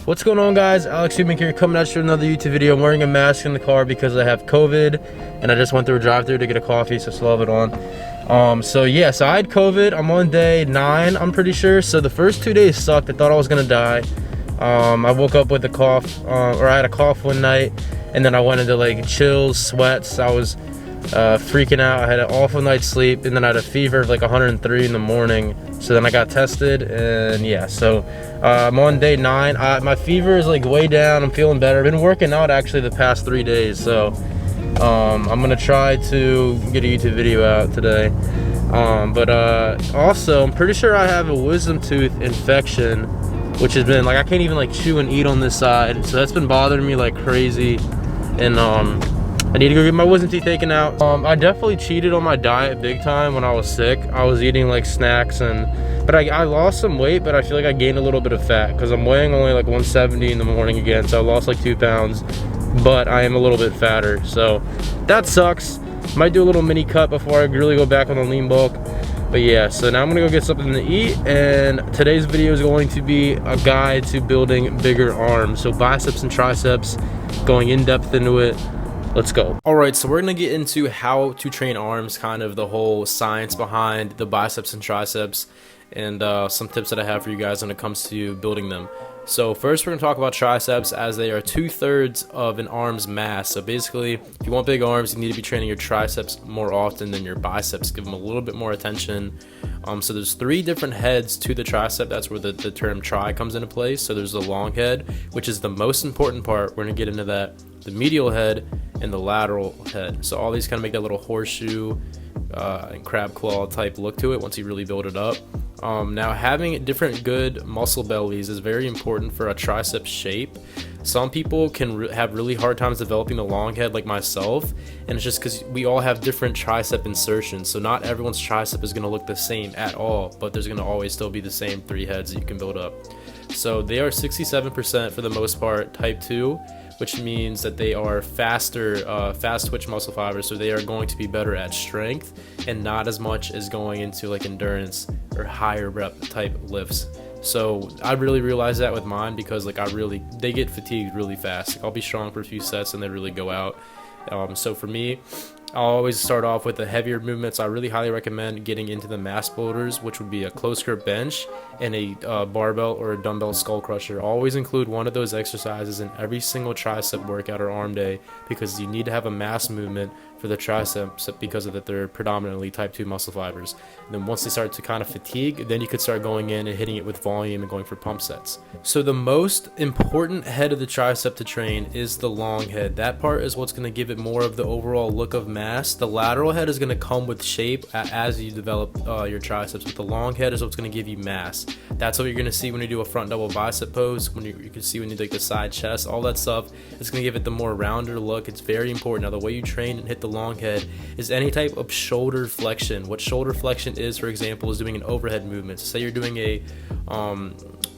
What's going on, guys? Alex Eubank here, coming at you with another YouTube video. I'm wearing a mask in the car because I have COVID and I just went through a drive-thru to get a coffee, so still have it on. So I had COVID. I'm on day 9, I'm pretty sure. So the first 2 days sucked. I thought I was gonna die. I woke up with a cough, or I had a cough one night, and then I went into like chills, sweats. I was freaking out. I had an awful night's sleep, and then I had a fever of like 103 in the morning. So then I got tested, and I'm on day 9. My fever is like way down. I'm feeling better. I've been working out actually the past 3 days, so I'm gonna try to get a YouTube video out today. Also, I'm pretty sure I have a wisdom tooth infection, which has been like, I can't even like chew and eat on this side, so that's been bothering me like crazy. And I need to go get my wisdom teeth taken out. I definitely cheated on my diet big time when I was sick. I was eating like snacks, but I lost some weight, but I feel like I gained a little bit of fat because I'm weighing only like 170 in the morning again, so I lost like 2 pounds, but I am a little bit fatter, so that sucks. Might do a little mini cut before I really go back on the lean bulk. But yeah, so now I'm gonna go get something to eat, and today's video is going to be a guide to building bigger arms. So biceps and triceps, going in depth into it. Let's go. All right, so we're gonna get into how to train arms, kind of the whole science behind the biceps and triceps, and some tips that I have for you guys when it comes to building them. So first we're gonna talk about triceps, as they are 2/3 of an arm's mass. So basically, if you want big arms, you need to be training your triceps more often than your biceps. Give them a little bit more attention. So there's 3 different heads to the tricep. That's where the term tri comes into place. So there's the long head, which is the most important part. We're gonna get into that. The medial head and the lateral head. So all these kind of make that little horseshoe and crab claw type look to it once you really build it up. Now, having different good muscle bellies is very important for a tricep shape. Some people can have really hard times developing the long head, like myself, and it's just because we all have different tricep insertions. So not everyone's tricep is going to look the same at all, but there's going to always still be the same 3 heads that you can build up. So they are 67% for the most part type 2, which means that they are faster, fast twitch muscle fibers, so they are going to be better at strength and not as much as going into like endurance or higher rep type lifts. So I really realized that with mine, because like they get fatigued really fast. Like, I'll be strong for a few sets and they really go out. So for me, I'll always start off with the heavier movements. I really highly recommend getting into the mass builders, which would be a close grip bench and a barbell or a dumbbell skull crusher. Always include one of those exercises in every single tricep workout or arm day, because you need to have a mass movement for the triceps, because of that they're predominantly type 2 muscle fibers. And then once they start to kind of fatigue, then you could start going in and hitting it with volume and going for pump sets. So the most important head of the tricep to train is the long head. That part is what's going to give it more of the overall look of mass. The lateral head is going to come with shape as you develop your triceps, but the long head is what's going to give you mass. That's what you're going to see when you do a front double bicep pose, when you can see when you do like the side chest, all that stuff. It's going to give it the more rounder look. It's very important. Now, the way you train and hit the long head is any type of shoulder flexion. What shoulder flexion is, for example, is doing an overhead movement. So say you're doing a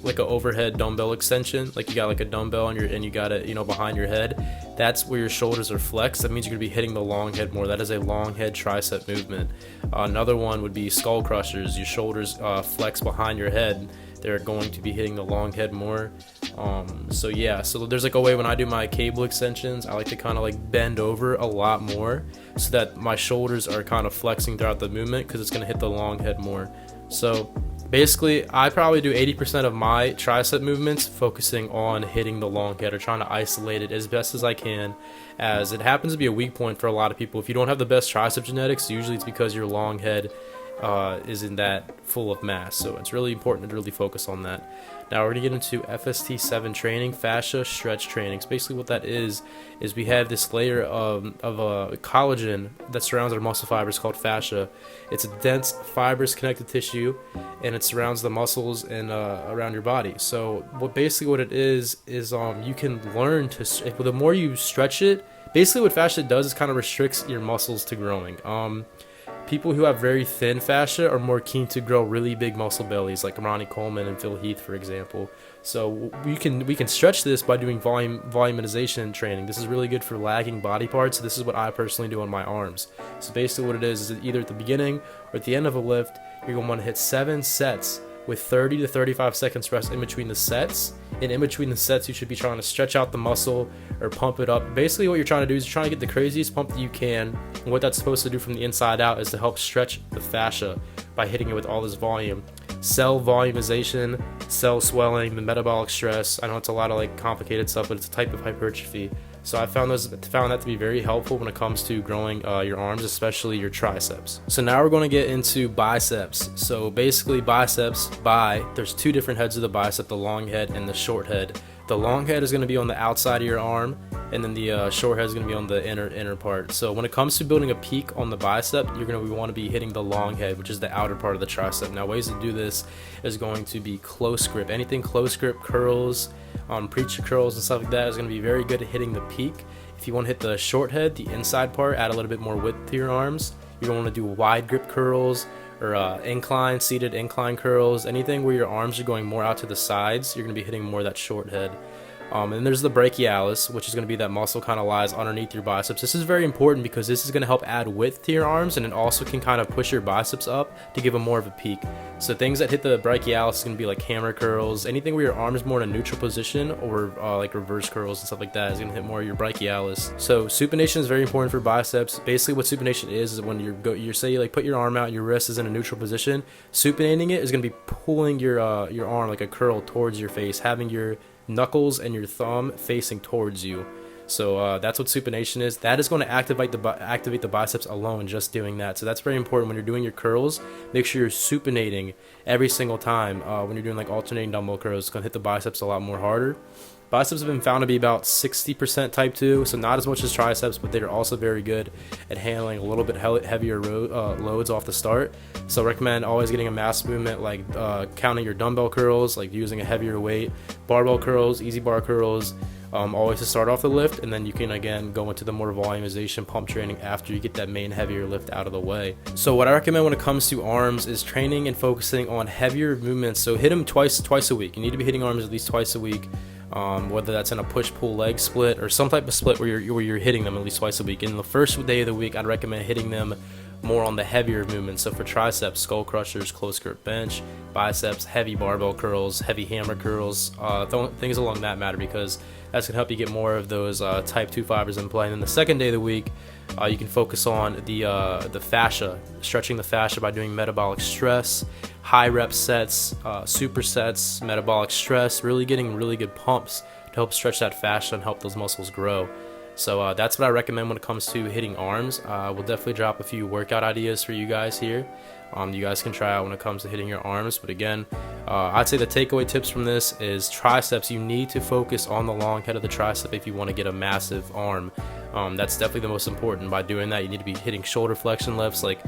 like an overhead dumbbell extension, like you got like a dumbbell and you got it, behind your head. That's where your shoulders are flexed. That means you're gonna be hitting the long head more. That is a long head tricep movement. Another one would be skull crushers. Your shoulders flex behind your head. They're going to be hitting the long head more. So there's like a way when I do my cable extensions, I like to kind of like bend over a lot more so that my shoulders are kind of flexing throughout the movement, because it's going to hit the long head more. So basically, I probably do 80% of my tricep movements focusing on hitting the long head, or trying to isolate it as best as I can, as it happens to be a weak point for a lot of people. If you don't have the best tricep genetics, usually it's because your long head isn't that full of mass. So it's really important to really focus on that. Now we're going to get into FST7 training, fascia stretch training. So basically what that is we have this layer of collagen that surrounds our muscle fibers called fascia. It's a dense fibrous connective tissue, and it surrounds the muscles and around your body. So what it is you can learn to, the more you stretch it, basically what fascia does is kind of restricts your muscles to growing. People who have very thin fascia are more keen to grow really big muscle bellies, like Ronnie Coleman and Phil Heath, for example. So we can stretch this by doing volumization training. This is really good for lagging body parts. This is what I personally do on my arms. So basically what it is either at the beginning or at the end of a lift, you're going to want to hit 7 sets with 30 to 35 seconds rest in between the sets. And in between the sets, you should be trying to stretch out the muscle or pump it up. Basically what you're trying to do is you're trying to get the craziest pump that you can. And what that's supposed to do from the inside out is to help stretch the fascia by hitting it with all this volume. Cell volumization, cell swelling, the metabolic stress. I know it's a lot of like complicated stuff, but it's a type of hypertrophy. So I found that to be very helpful when it comes to growing your arms, especially your triceps. So now we're going to get into biceps. So basically biceps, there's two different heads of the bicep, the long head and the short head. The long head is going to be on the outside of your arm, and then the short head is going to be on the inner part. So when it comes to building a peak on the bicep, you're going to want to be hitting the long head, which is the outer part of the tricep. Now ways to do this is going to be close grip. Anything close grip, curls, preacher curls and stuff like that is going to be very good at hitting the peak. If you want to hit the short head, the inside part, add a little bit more width to your arms. You're going to want to do wide grip curls or seated incline curls. Anything where your arms are going more out to the sides, you're going to be hitting more of that short head. And then there's the brachialis, which is going to be that muscle kind of lies underneath your biceps. This is very important because this is going to help add width to your arms, and it also can kind of push your biceps up to give them more of a peak. So things that hit the brachialis is going to be like hammer curls, anything where your arm is more in a neutral position, or like reverse curls and stuff like that is going to hit more of your brachialis. So supination is very important for biceps. Basically what supination is when you say you like put your arm out, your wrist is in a neutral position. Supinating it is going to be pulling your arm like a curl towards your face, having your knuckles and your thumb facing towards you. So that's what supination is. That is going to activate the biceps alone, just doing that. So that's very important when you're doing your curls. Make sure you're supinating every single time when you're doing like alternating dumbbell curls. It's going to hit the biceps a lot more harder. Biceps have been found to be about 60% type 2, so not as much as triceps, but they're also very good at handling a little bit heavier loads off the start. So recommend always getting a mass movement, like counting your dumbbell curls, like using a heavier weight, barbell curls, easy bar curls, always to start off the lift, and then you can again go into the more volumization pump training after you get that main heavier lift out of the way. So what I recommend when it comes to arms is training and focusing on heavier movements. So hit them twice a week. You need to be hitting arms at least twice a week. Whether that's in a push-pull leg split or some type of split where you're hitting them at least twice a week. In the first day of the week, I'd recommend hitting them more on the heavier movements. So for triceps, skull crushers, close grip bench, biceps, heavy barbell curls, heavy hammer curls, things along that matter, because that's going to help you get more of those type 2 fibers in play. And then the second day of the week, you can focus on the fascia, stretching the fascia by doing metabolic stress, high rep sets, supersets, metabolic stress, really getting really good pumps to help stretch that fascia and help those muscles grow. So that's what I recommend when it comes to hitting arms. We'll definitely drop a few workout ideas for you guys here. You guys can try out when it comes to hitting your arms. But again, I'd say the takeaway tips from this is triceps. You need to focus on the long head of the tricep if you want to get a massive arm. That's definitely the most important. By doing that, you need to be hitting shoulder flexion lifts like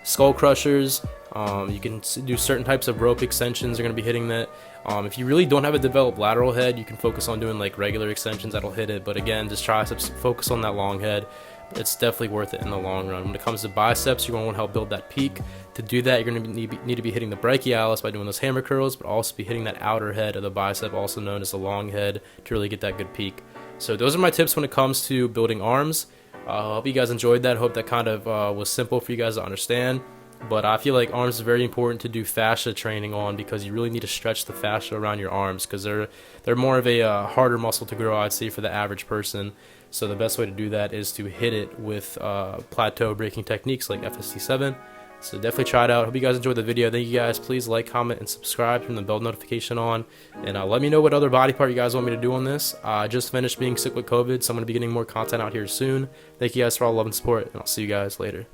skull crushers. You can do certain types of rope extensions. You're going to be hitting that. If you really don't have a developed lateral head, you can focus on doing like regular extensions that'll hit it. But again, just triceps, focus on that long head. It's definitely worth it in the long run. When it comes to biceps, you're going to want to help build that peak. To do that, you're going to need to be hitting the brachialis by doing those hammer curls, but also be hitting that outer head of the bicep, also known as the long head, to really get that good peak. So those are my tips when it comes to building arms. I hope you guys enjoyed that. I hope that kind of was simple for you guys to understand. But I feel like arms is very important to do fascia training on, because you really need to stretch the fascia around your arms, because they're more of a harder muscle to grow, I'd say, for the average person. So the best way to do that is to hit it with plateau breaking techniques like FST7. So definitely try it out. Hope you guys enjoyed the video. Thank you guys. Please like, comment, and subscribe. Turn the bell notification on. And let me know what other body part you guys want me to do on this. I just finished being sick with COVID, so I'm going to be getting more content out here soon. Thank you guys for all the love and support, and I'll see you guys later.